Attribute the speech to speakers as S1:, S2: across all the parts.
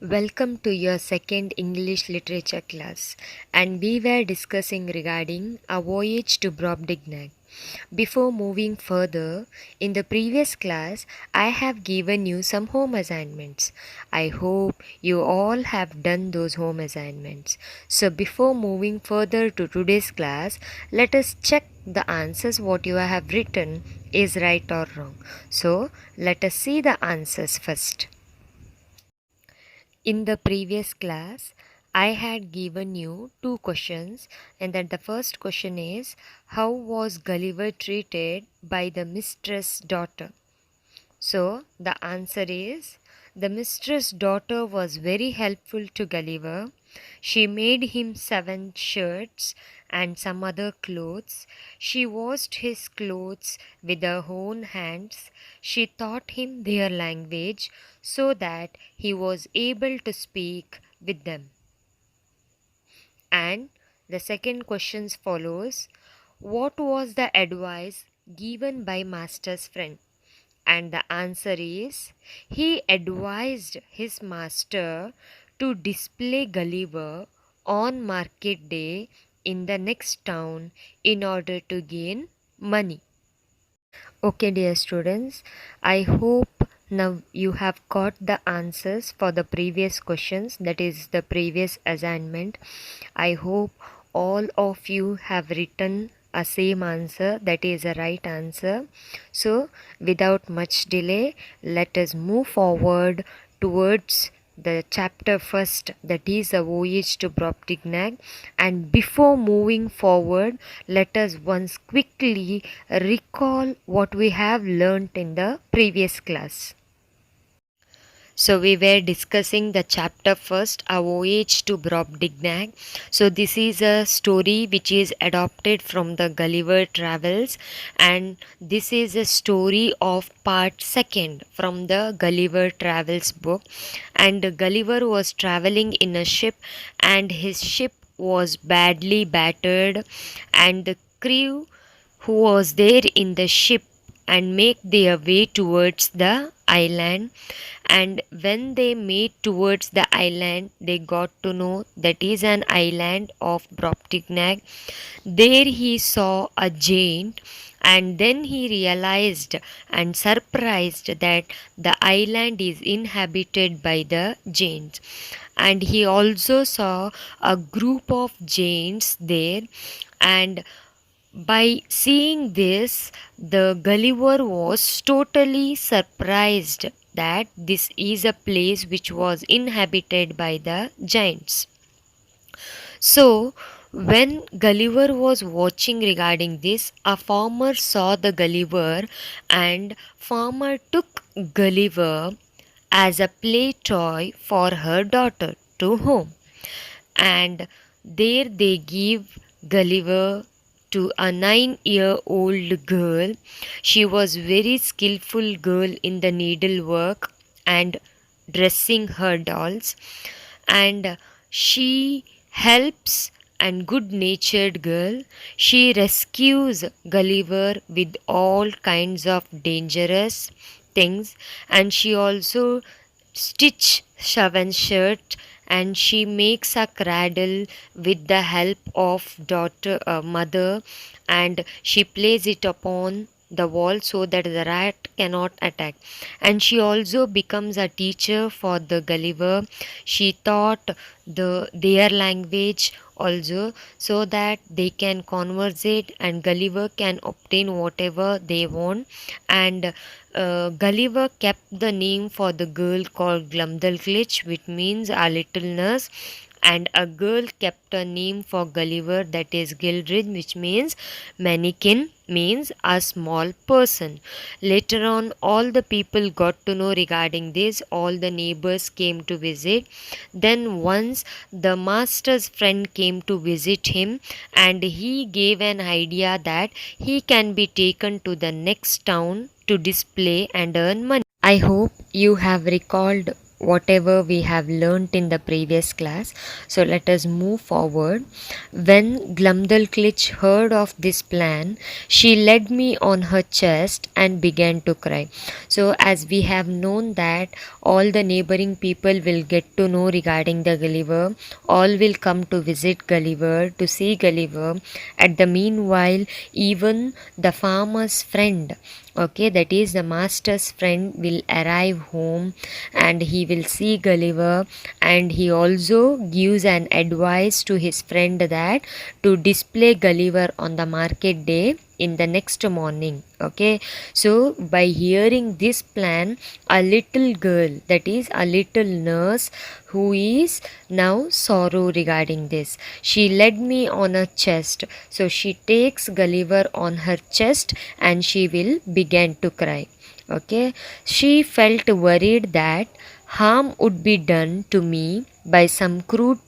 S1: Welcome to your second English literature class, and we were discussing regarding a voyage to Brobdingnag. Before moving further, in the previous class, I have given you some home assignments. I hope you all have done those home assignments. So before moving further to today's class, let us check the answers what you have written is right or wrong. So let us see the answers first. In the previous class, I had given you two questions, and that the first question is, how was Gulliver treated by the mistress' daughter? So the answer is, the mistress' daughter was very helpful to Gulliver. She made him 7 shirts and some other clothes. She washed his clothes with her own hands. She taught him their language so that he was able to speak with them. And the second question follows, what was the advice given by master's friend? And the answer is, he advised his master to display Gulliver on market day in the next town in order to gain money. Okay, dear students, I hope now you have got the answers for the previous questions, that is the previous assignment. I hope all of you have written a same answer, that is a right answer. So without much delay, let us move forward towards the chapter first, that is a voyage to Brobdingnag. And before moving forward, let us once quickly recall what we have learnt in the previous class. So we were discussing the chapter first, A Voyage to Brobdingnag. So this is a story which is adopted from the Gulliver Travels, and this is a story of part second from the Gulliver Travels book. And Gulliver was traveling in a ship, and his ship was badly battered, and the crew who was there in the ship and make their way towards the island. And when they made towards the island, they got to know that is an island of Brobdingnag. There he saw a giant, and then he realized and surprised that the island is inhabited by the giants. And he also saw a group of giants there, and by seeing this, the Gulliver was totally surprised that this is a place which was inhabited by the giants. So, when Gulliver was watching regarding this, a farmer saw the Gulliver, and farmer took Gulliver as a play toy for her daughter to home. And there they give Gulliver to a 9-year-old girl. She was very skillful girl in the needlework and dressing her dolls, and she helps and good natured girl. She rescues Gulliver with all kinds of dangerous things, and she also stitch Shavan's shirt, and she makes a cradle with the help of mother, and she plays it upon the wall so that the rat cannot attack. And she also becomes a teacher for the Gulliver. She taught their language also, so that they can conversate and Gulliver can obtain whatever they want. And Gulliver kept the name for the girl called Glumdalclitch, which means a little nurse, and a girl kept a name for Gulliver, that is Gildred, which means mannequin, means a small person. Later on, all the people got to know regarding this, all the neighbors came to visit. Then once the master's friend came to visit him, and he gave an idea that he can be taken to the next town to display and earn money. I hope you have recalled whatever we have learnt in the previous class. So let us move forward. When Glumdalclitch heard of this plan, she laid me on her chest and began to cry. So as we have known that all the neighboring people will get to know regarding the Gulliver, all will come to visit Gulliver, to see Gulliver. At the meanwhile, even the farmer's friend, okay, that is the master's friend, will arrive home and he will see Gulliver, and he also gives an advice to his friend that to display Gulliver on the market day in the next morning. Okay, so by hearing this plan, a little girl, that is a little nurse, who is now sorrow regarding this, she led me on her chest. So she takes Gulliver on her chest and she will begin to cry. Okay, she felt worried that harm would be done to me by some crude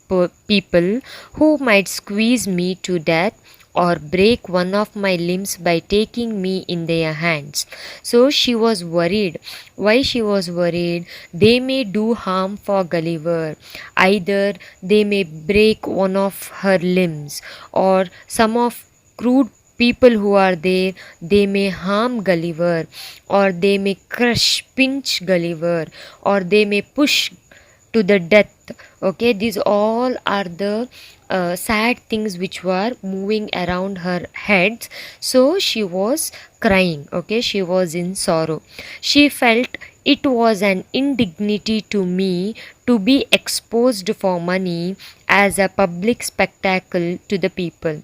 S1: people who might squeeze me to death or break one of my limbs by taking me in their hands. So she was worried. Why she was worried? They may do harm for Gulliver. Either they may break one of her limbs, or some of crude people who are there, they may harm Gulliver, or they may crush, pinch Gulliver, or they may push to the death. Okay, these all are the sad things which were moving around her head. So she was crying. Okay, she was in sorrow. She felt it was an indignity to me to be exposed for money as a public spectacle to the people.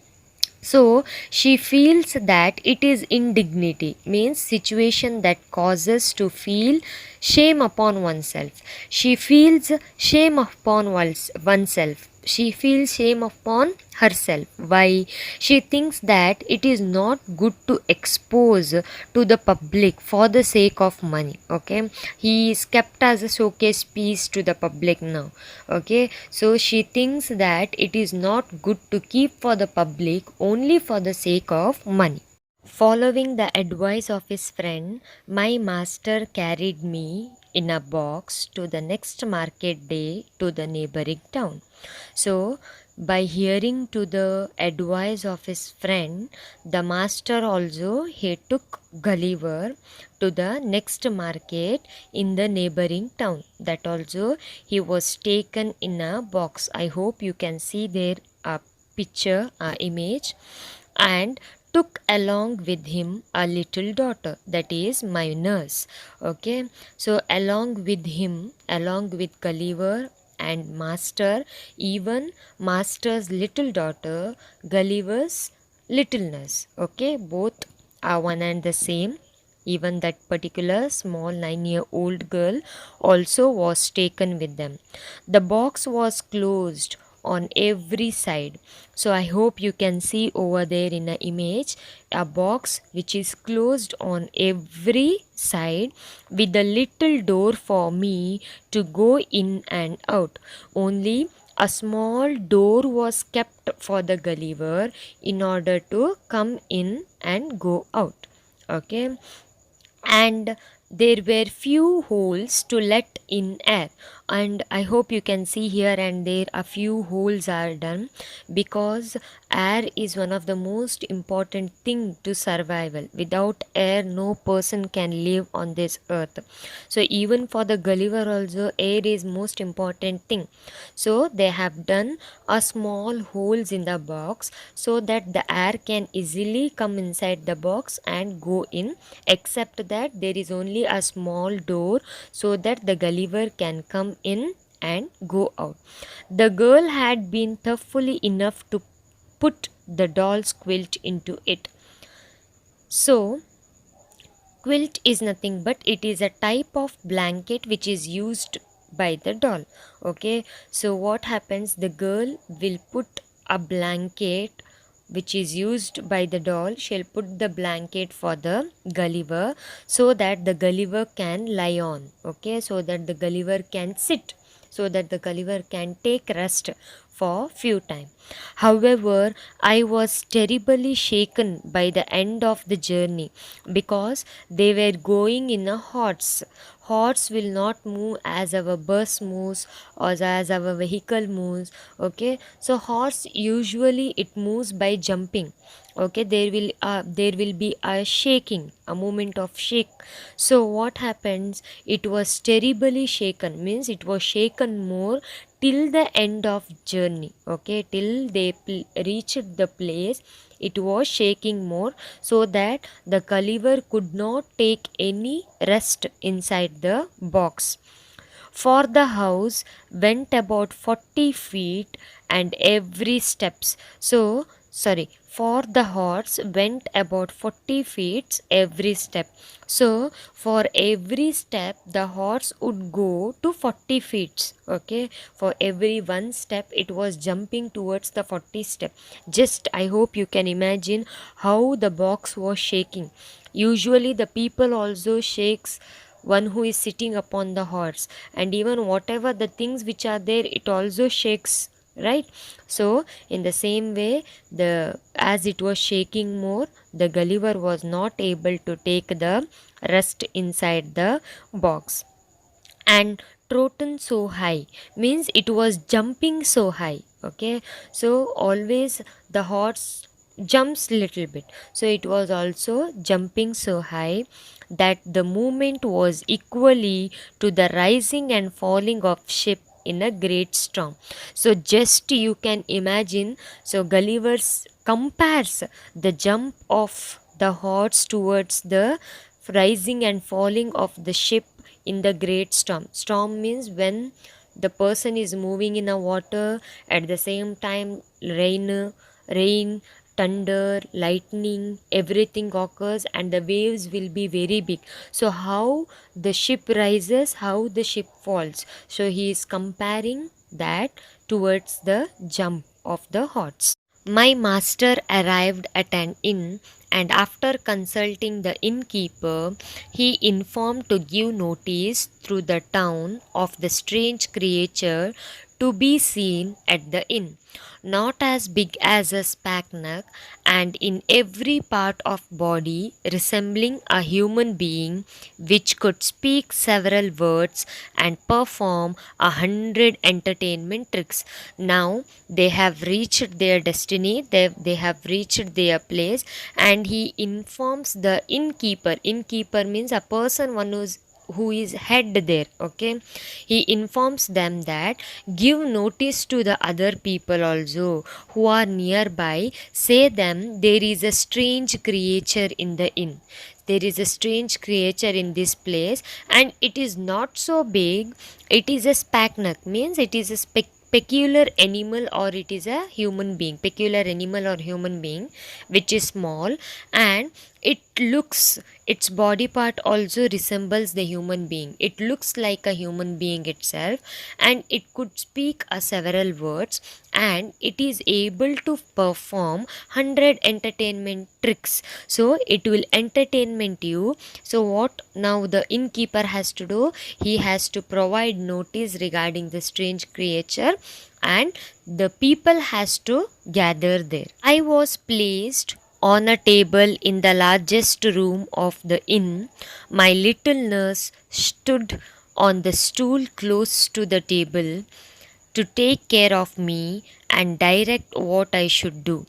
S1: So she feels that it is indignity, means situation that causes to feel shame upon oneself. She feels shame upon oneself. She feels shame upon herself. Why? She thinks that it is not good to expose to the public for the sake of money. Okay, he is kept as a showcase piece to the public now. Okay, so she thinks that it is not good to keep for the public only for the sake of money. Following the advice of his friend, my master carried me in a box to the next market day to the neighboring town. So, by hearing to the advice of his friend, the master also he took Gulliver to the next market in the neighboring town. That also he was taken in a box. I hope you can see there a picture, a image, and took along with him a little daughter, that is my nurse. Okay, so along with him, along with Gulliver and master, even master's little daughter, Gulliver's little nurse. Okay, both are one and the same. Even that particular small 9-year-old girl also was taken with them. The box was closed on every side. So I hope you can see over there in the image a box which is closed on every side with a little door for me to go in and out. Only a small door was kept for the Gulliver in order to come in and go out. Okay, and there were few holes to let in air, and I hope you can see here and there a few holes are done, because air is one of the most important thing to survival. Without air no person can live on this earth. So even for the Gulliver also air is most important thing. So they have done a small holes in the box so that the air can easily come inside the box and go in, except that there is only a small door so that the Gulliver can come in and go out. The girl had been thoughtful enough to put the doll's quilt into it. So quilt is nothing but it is a type of blanket which is used by the doll. Okay, so what happens, the girl will put a blanket which is used by the doll. She'll put the blanket for the Gulliver so that the Gulliver can lie on. Okay, so that the Gulliver can sit, so that the Gulliver can take rest for few time. However, I was terribly shaken by the end of the journey because they were going in a horse. Horse will not move as our bus moves or as our vehicle moves. Okay, so horse usually it moves by jumping. Okay, there will be a shaking, a movement of shake. So what happens, it was terribly shaken, means it was shaken more till the end of journey. Okay, till they reached the place, it was shaking more, so that the Gulliver could not take any rest inside the box. For the house went about 40 feet and every steps. So, sorry, for the horse went about 40 feet every step. So, for every step, the horse would go to 40 feet. Okay, for every one step, it was jumping towards the 40 step. Just, I hope you can imagine how the box was shaking. Usually, the people also shakes one who is sitting upon the horse, and even whatever the things which are there, it also shakes, right? So in the same way, the as it was shaking more, the Gulliver was not able to take the rest inside the box. And Trotten so high means it was jumping so high. Okay, so always the horse jumps little bit, so it was also jumping so high that the movement was equally to the rising and falling of ship in a great storm. So just you can imagine, so Gulliver's compares the jump of the horse towards the rising and falling of the ship in the great storm. Storm means when the person is moving in a water, at the same time rain, thunder, lightning, everything occurs and the waves will be very big. So how the ship rises, how the ship falls. So he is comparing that towards the jump of the horse. My master arrived at an inn, and after consulting the innkeeper, he informed to give notice through the town of the strange creature to be seen at the inn, not as big as a spanac, and in every part of body resembling a human being, which could speak several words and perform 100 entertainment tricks. Now they have reached their destiny, they have reached their place, and he informs the innkeeper. Innkeeper means a person, one who is head there. Okay, he informs them that give notice to the other people also who are nearby, say them there is a strange creature in the inn. There is a strange creature in this place, and it is not so big. It is a spanac, means it is a peculiar animal, or it is a human being, peculiar animal or human being which is small, and it looks, its body part also resembles the human being. It looks like a human being itself, and it could speak several words, and it is able to perform 100 entertainment tricks. So it will entertainment you. So what now the innkeeper has to do, he has to provide notice regarding the strange creature, and the people has to gather there. I was placed on a table in the largest room of the inn. My little nurse stood on the stool close to the table to take care of me and direct what I should do.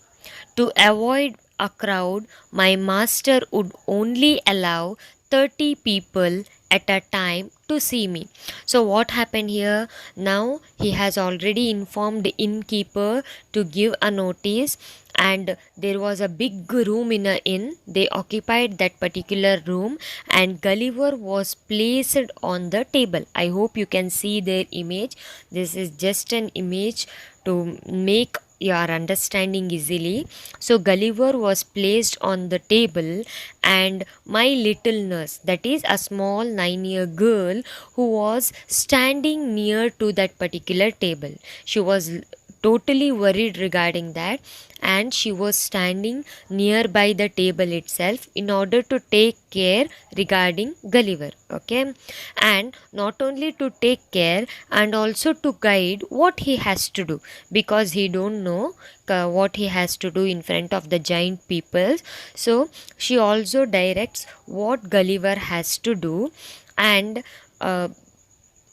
S1: To avoid a crowd, my master would only allow 30 people at a time to see me. So what happened here? Now he has already informed the innkeeper to give a notice, and there was a big room in a inn. They occupied that particular room, and Gulliver was placed on the table. I hope you can see their image. This is just an image to make your understanding easily. So Gulliver was placed on the table, and my little nurse, that is a small 9-year girl, who was standing near to that particular table. She was totally worried regarding that, and she was standing nearby the table itself in order to take care regarding Gulliver. Okay, and not only to take care and also to guide what he has to do, because he don't know what he has to do in front of the giant people. So she also directs what Gulliver has to do. And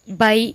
S1: by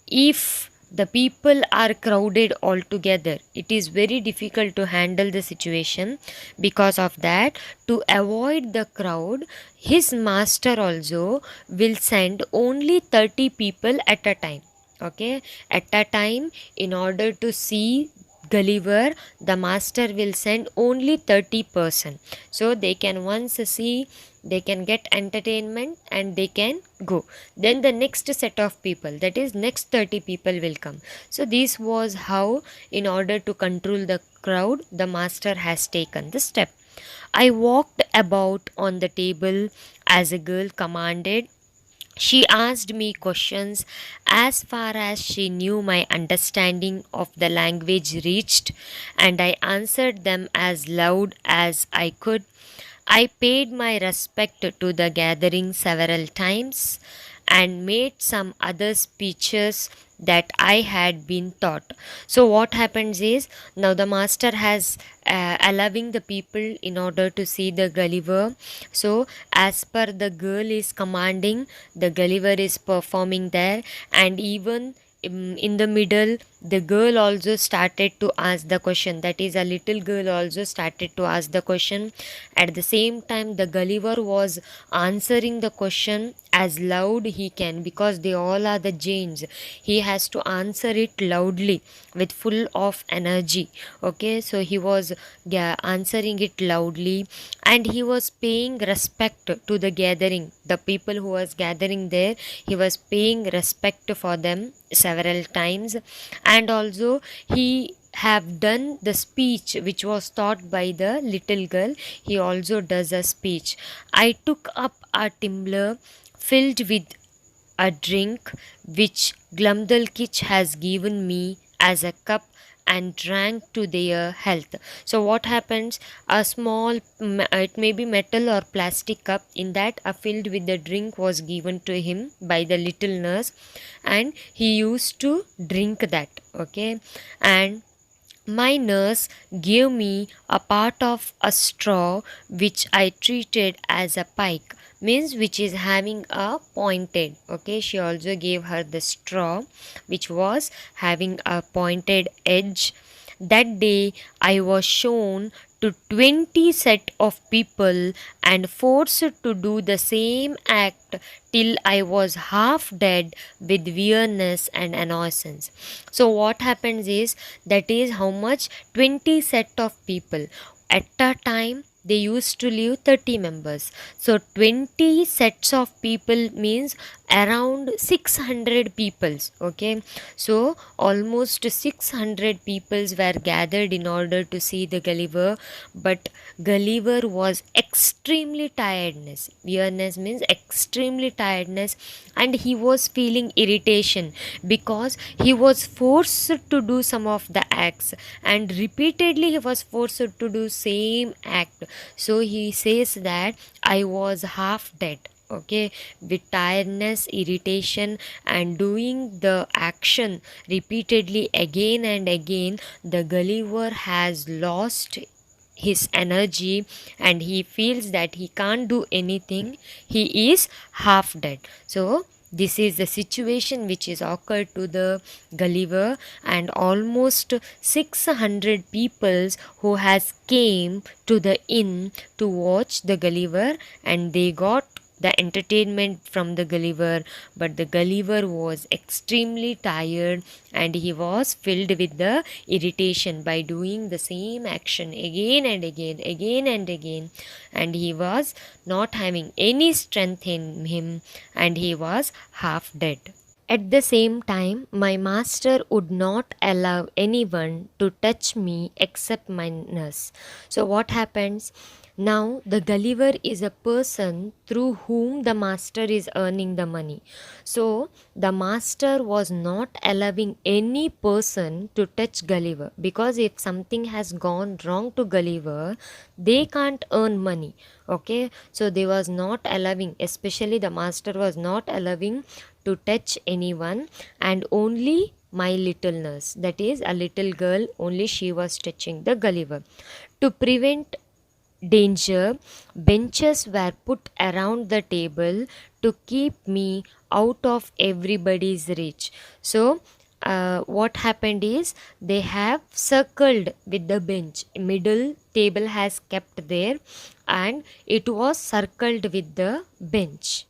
S1: if the people are crowded all together, it is very difficult to handle the situation. Because of that, to avoid the crowd, his master also will send only 30 people at a time. Okay, at a time, in order to see Gulliver, the master will send only 30%, so they can once see, they can get entertainment and they can go. Then the next set of people, that is next 30 people, will come. So this was how, in order to control the crowd, the master has taken the step. I walked about on the table as a girl commanded. She asked me questions as far as she knew my understanding of the language reached, and I answered them as loud as I could. I paid my respect to the gathering several times and made some other speeches that I had been taught. So, what happens is, now the master has allowing the people in order to see the Gulliver. So, as per the girl is commanding, the Gulliver is performing there, and even in the middle, the girl also started to ask the question, that is, a little girl also started to ask the question. At the same time, the Gulliver was answering the question as loud he can, because they all are the giants. He has to answer it loudly with full of energy. Okay, so he was answering it loudly, and he was paying respect to the gathering, the people who was gathering there. He was paying respect for them several times. And also he have done the speech which was taught by the little girl. He also does a speech. I took up a tumbler filled with a drink which Glumdalkitch has given me as a cup, and drank to their health. So what happens? A small, it may be metal or plastic cup, in that a filled with the drink was given to him by the little nurse, and he used to drink that. Okay, and my nurse gave me a part of a straw which I treated as a pike, means which is having a pointed. Okay, she also gave her the straw which was having a pointed edge. That day I was shown to 20 set of people and forced to do the same act till I was half dead with weariness and annoyance. So what happens is, that is how much, 20 set of people at a time. They used to leave 30 members, so 20 sets of people means around 600 peoples. Okay, so almost 600 peoples were gathered in order to see the Gulliver. But Gulliver was extremely tiredness, weariness means extremely tiredness, and he was feeling irritation because he was forced to do some of the acts, and repeatedly he was forced to do same act. So he says that I was half dead. Okay, with tiredness, irritation, and doing the action repeatedly again and again, the Gulliver has lost his energy, and he feels that he can't do anything. He is half dead. So this is the situation which is occurred to the Gulliver, and almost 600 peoples who has came to the inn to watch the Gulliver, and they got the entertainment from the Gulliver. But the Gulliver was extremely tired, and he was filled with the irritation by doing the same action again and again, again and again, and he was not having any strength in him, and he was half dead. At the same time, my master would not allow anyone to touch me except my nurse. So, what happens? Now, the Gulliver is a person through whom the master is earning the money. So, the master was not allowing any person to touch Gulliver, because if something has gone wrong to Gulliver, they can't earn money. Okay, so they was not allowing, especially the master was not allowing to touch anyone, and only my little nurse, that is a little girl, only she was touching the Gulliver. To prevent danger, benches were put around the table to keep me out of everybody's reach. So, what happened is they have circled with the bench. Middle table has kept there, and it was circled with the bench.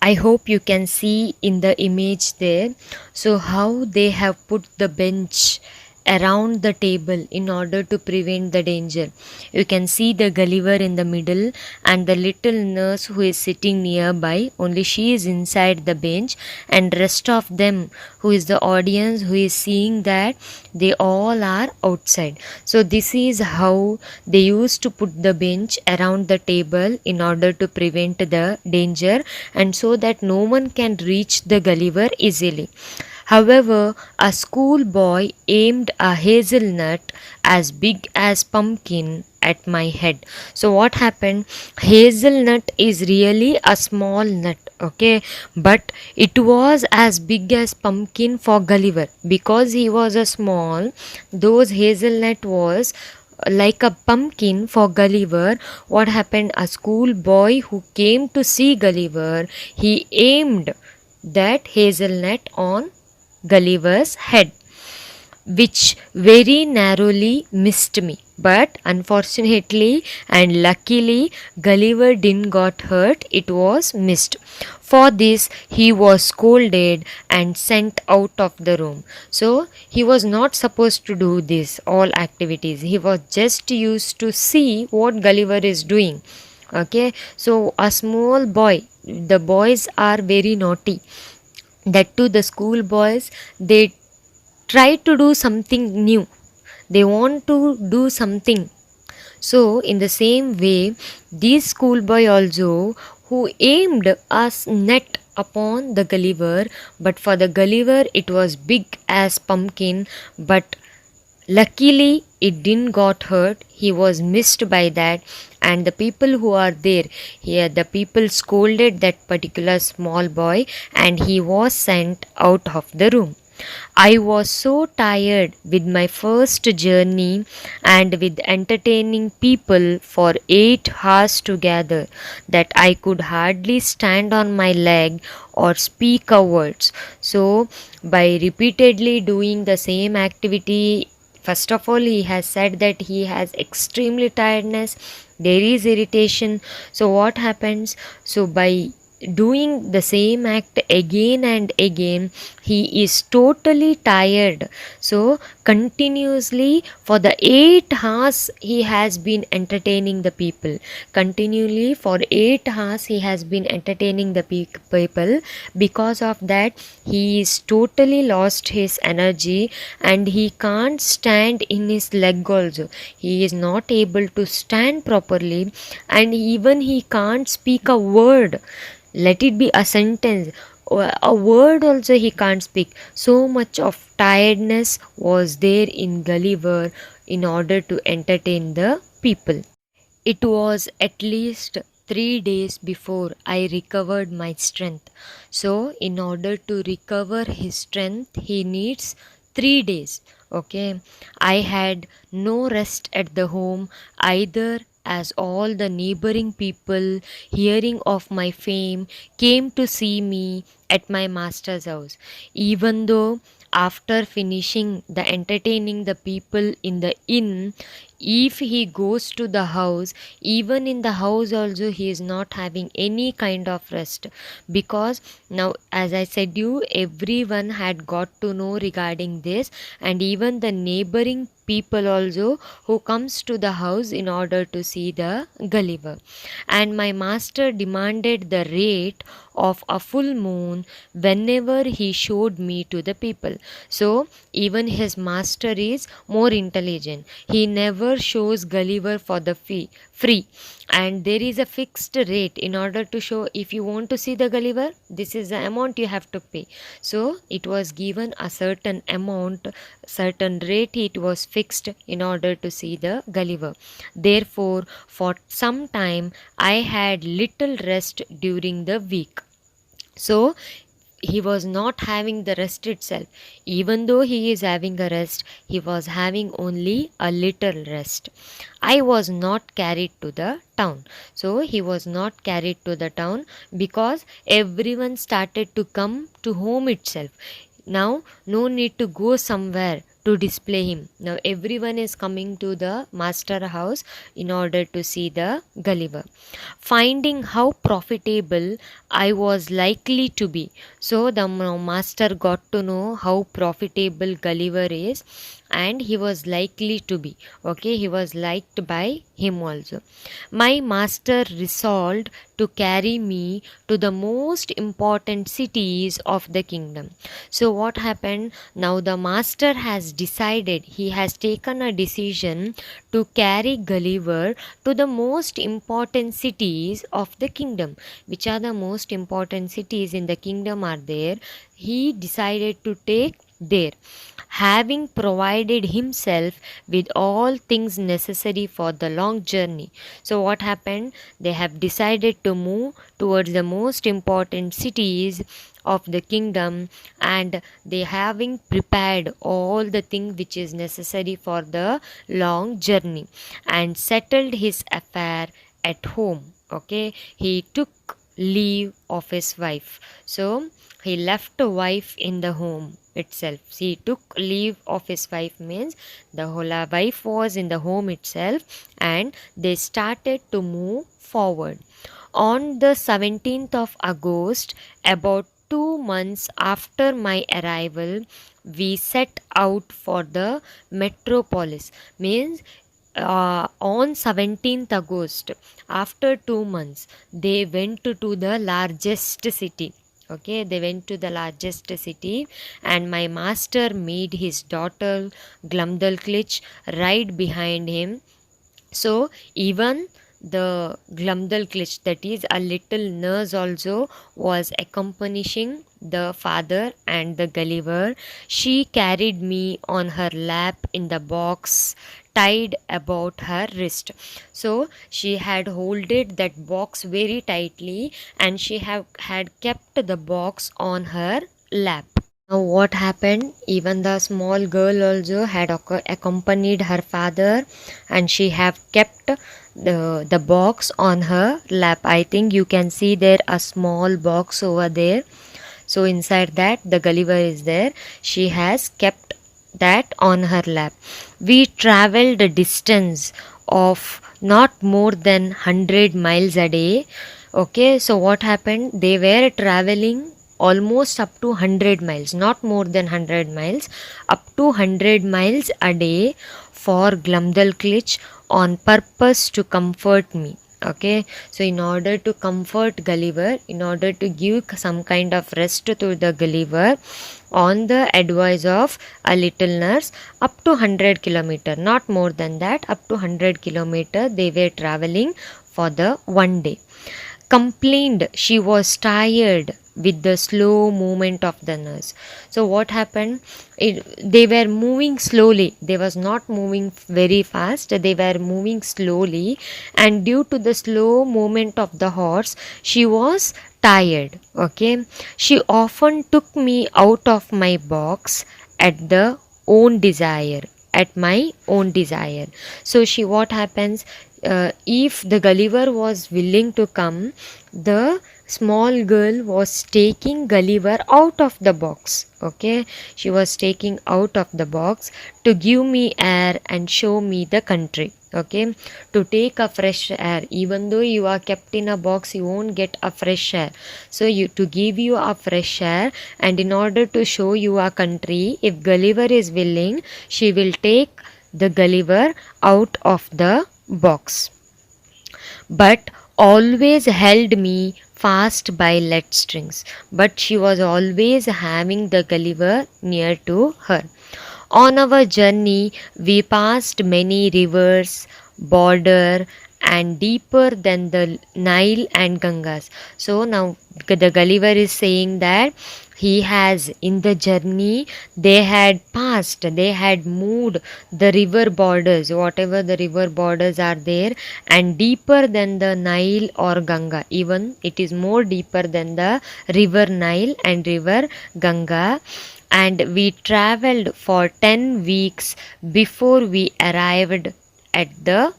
S1: I hope you can see in the image there. So, how they have put the bench around the table in order to prevent the danger. You can see the Gulliver in the middle and the little nurse who is sitting nearby. Only she is inside the bench, and rest of them, who is the audience, who is seeing that, they all are outside. So this is how they used to put the bench around the table in order to prevent the danger, and so that no one can reach the Gulliver easily. However, a schoolboy aimed a hazelnut as big as pumpkin at my head. So what happened? Hazelnut is really a small nut, okay, but it was as big as pumpkin for Gulliver. Because he was a small, those hazelnut was like a pumpkin for Gulliver. What happened? A schoolboy who came to see Gulliver, he aimed that hazelnut on Gulliver's head, which very narrowly missed me. But unfortunately and luckily, Gulliver didn't got hurt, it was missed. For this, he was scolded and sent out of the room. So, he was not supposed to do this, all activities. He was just used to see what Gulliver is doing. Okay, so a small boy, the boys are very naughty, that too the school boys, they try to do something new, they want to do something. So in the same way, this schoolboy also, who aimed a net upon the Gulliver, but for the Gulliver it was big as pumpkin, but luckily it didn't got hurt, he was missed by that. And the people who are there here, the people scolded that particular small boy, and he was sent out of the room. I was so tired with my first journey and with entertaining people for 8 hours together that I could hardly stand on my leg or speak a word. So, by repeatedly doing the same activity, first of all, he has said that he has extremely tiredness, there is irritation. So, what happens? So, by doing the same act again and again, he is totally tired. So continuously for the 8 hours he has been entertaining the people, continually for 8 hours he has been entertaining the people. Because of that, he is totally lost his energy, and he can't stand in his leg also, he is not able to stand properly, and even he can't speak a word, let it be a sentence or a word also he can't speak. So much of tiredness was there in Gulliver in order to entertain the people. It was at least 3 days before I recovered my strength. So, in order to recover his strength, he needs 3 days. Okay, I had no rest at the home either, as all the neighboring people, hearing of my fame, came to see me at my master's house. Even though after finishing the entertaining the people in the inn, if he goes to the house, even in the house also he is not having any kind of rest, because now, as I said you, everyone had got to know regarding this, and even the neighboring people also who comes to the house in order to see the Gulliver. And my master demanded the rate of a full moon whenever he showed me to the people. So even his master is more intelligent, he never never shows Gulliver for the fee free, and there is a fixed rate in order to show. If you want to see the Gulliver, this is the amount you have to pay. So it was given a certain amount, certain rate, it was fixed in order to see the Gulliver. Therefore, for some time I had little rest during the week. So he was not having the rest itself. Even though he is having a rest, he was having only a little rest. I was not carried to the town. So he was not carried to the town because everyone started to come to home itself. Now no need to go somewhere to display him. Now everyone is coming to the master house in order to see the Gulliver. Finding how profitable I was likely to be. So the master got to know how profitable Gulliver is, and he was likely to be. Okay, he was liked by him also. My master resolved to carry me to the most important cities of the kingdom. So what happened? Now the master has decided, he has taken a decision to carry Gulliver to the most important cities of the kingdom. Which are the most important cities in the kingdom are there? He decided to take there, having provided himself with all things necessary for the long journey. So what happened? They have decided to move towards the most important cities of the kingdom, and they having prepared all the thing which is necessary for the long journey, and settled his affair at home. Okay, he took leave of his wife. So he left a wife in the home itself. He took leave of his wife means the whole wife was in the home itself, and they started to move forward. On the 17th of August, about 2 months after my arrival, we set out for the metropolis. Means on 17th August, after 2 months, they went to the largest city. Okay, they went to the largest city, and my master made his daughter Glumdalclitch ride behind him. So even the Glumdalclitch, that is a little nurse, also was accompanying the father and the Gulliver. She carried me on her lap in the box tied about her wrist. So she had holded that box very tightly, and she had kept the box on her lap. Now what happened? Even the small girl also had accompanied her father, and she have kept the box on her lap. I think you can see there a small box over there. So inside that the Gulliver is there. She has kept that on her lap. We traveled a distance of not more than 100 miles a day. Okay, so what happened? They were traveling almost up to 100 miles, not more than 100 miles, up to 100 miles a day for Glumdalclitch on purpose to comfort me. Okay, so in order to comfort Gulliver, in order to give some kind of rest to the Gulliver, on the advice of a little nurse, up to 100 kilometer, not more than that, up to 100 kilometer they were traveling for the one day. Complained she was tired with the slow movement of the nurse. So what happened? They were moving slowly. They was not moving very fast. They were moving slowly, and due to the slow movement of the horse, she was tired. Okay, she often took me out of my box at the own desire. At my own desire. So she, what happens? If the Gulliver was willing to come, the small girl was taking Gulliver out of the box. Okay, she was taking out of the box to give me air and show me the country. Okay, to take a fresh air. Even though you are kept in a box, you won't get a fresh air. So you, to give you a fresh air, and in order to show you a country, if Gulliver is willing, she will take the Gulliver out of the box, but always held me fast by lead strings. But she was always having the Gulliver near to her. On our journey, we passed many rivers, border and deeper than the Nile and Gangas. So now the Gulliver is saying that he has in the journey they had passed, they had moved the river borders, whatever the river borders are there, and deeper than the Nile or Ganga. Even it is more deeper than the river Nile and river Ganga, and we traveled for 10 weeks before we arrived at the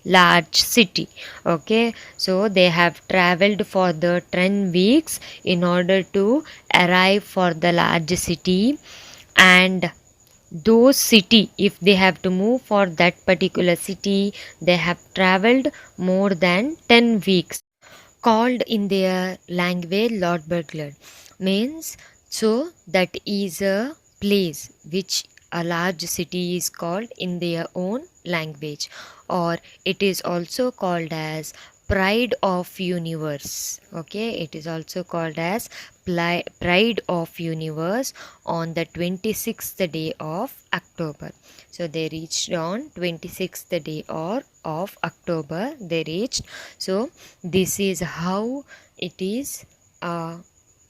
S1: large city. Okay, so they have traveled for the 10 weeks in order to arrive for the large city. And those city, if they have to move for that particular city, they have traveled more than 10 weeks. Called in their language Lord Burglar means, so that is a place which a large city is called in their own language, or it is also called as pride of universe. Okay, it is also called as pride of universe on the 26th day of October. So they reached on 26th day of October they reached. So this is how it is a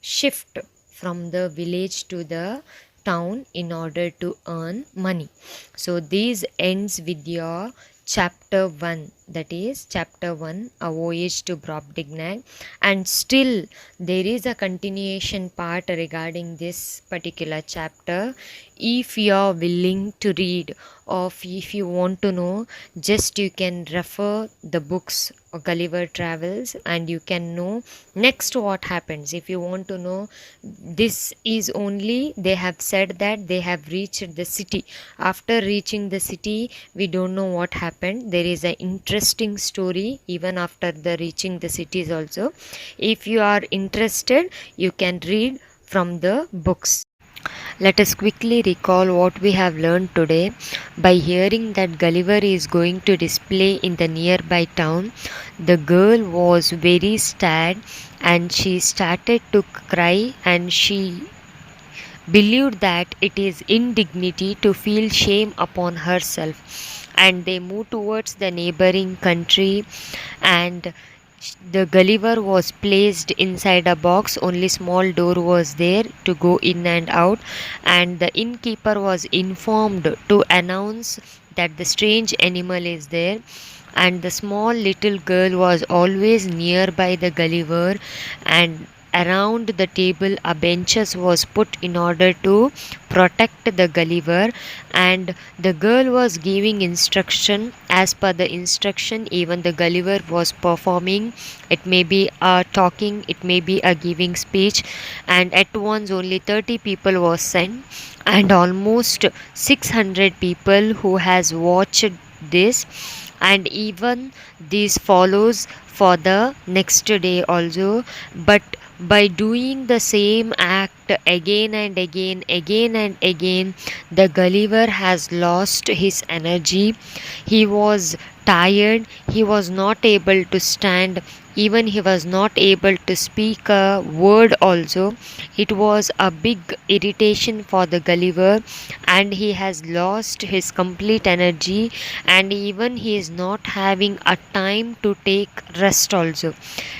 S1: shift from the village to the town in order to earn money. So this ends with your chapter 1, that is chapter 1, a voyage to Brobdingnag. And still there is a continuation part regarding this particular chapter. If you are willing to read, or if you want to know, just you can refer the books of Gulliver Travels and you can know next what happens. If you want to know, this is only they have said that they have reached the city. After reaching the city, we don't know what happened. There is an interesting story even after the reaching the cities also. If you are interested, you can read from the books. Let us quickly recall what we have learned today. By hearing that Gulliver is going to display in the nearby town, the girl was very sad and she started to cry, and she believed that it is indignity to feel shame upon herself. And they moved towards the neighboring country, and the Gulliver was placed inside a box. Only small door was there to go in and out, and the innkeeper was informed to announce that the strange animal is there. And the small little girl was always nearby the Gulliver, and around the table a benches was put in order to protect the Gulliver. And the girl was giving instruction. As per the instruction, even the Gulliver was performing. It may be a talking, it may be a giving speech. And at once only 30 people was sent, and almost 600 people who has watched this. And even this follows for the next day also. But by doing the same act again and again, the Gulliver has lost his energy. He was tired, he was not able to stand, even he was not able to speak a word also. It was a big irritation for the Gulliver, and he has lost his complete energy, and even he is not having a time to take rest also.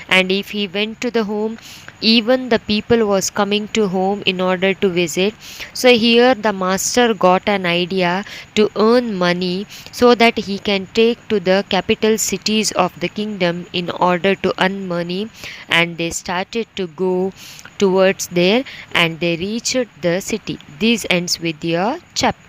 S1: And if he went to the home, even the people was coming to home in order to visit. So here the master got an idea to earn money so that he can take to the capital cities of the kingdom in order to earn money. And they started to go towards there, and they reached the city. This ends with your chapter.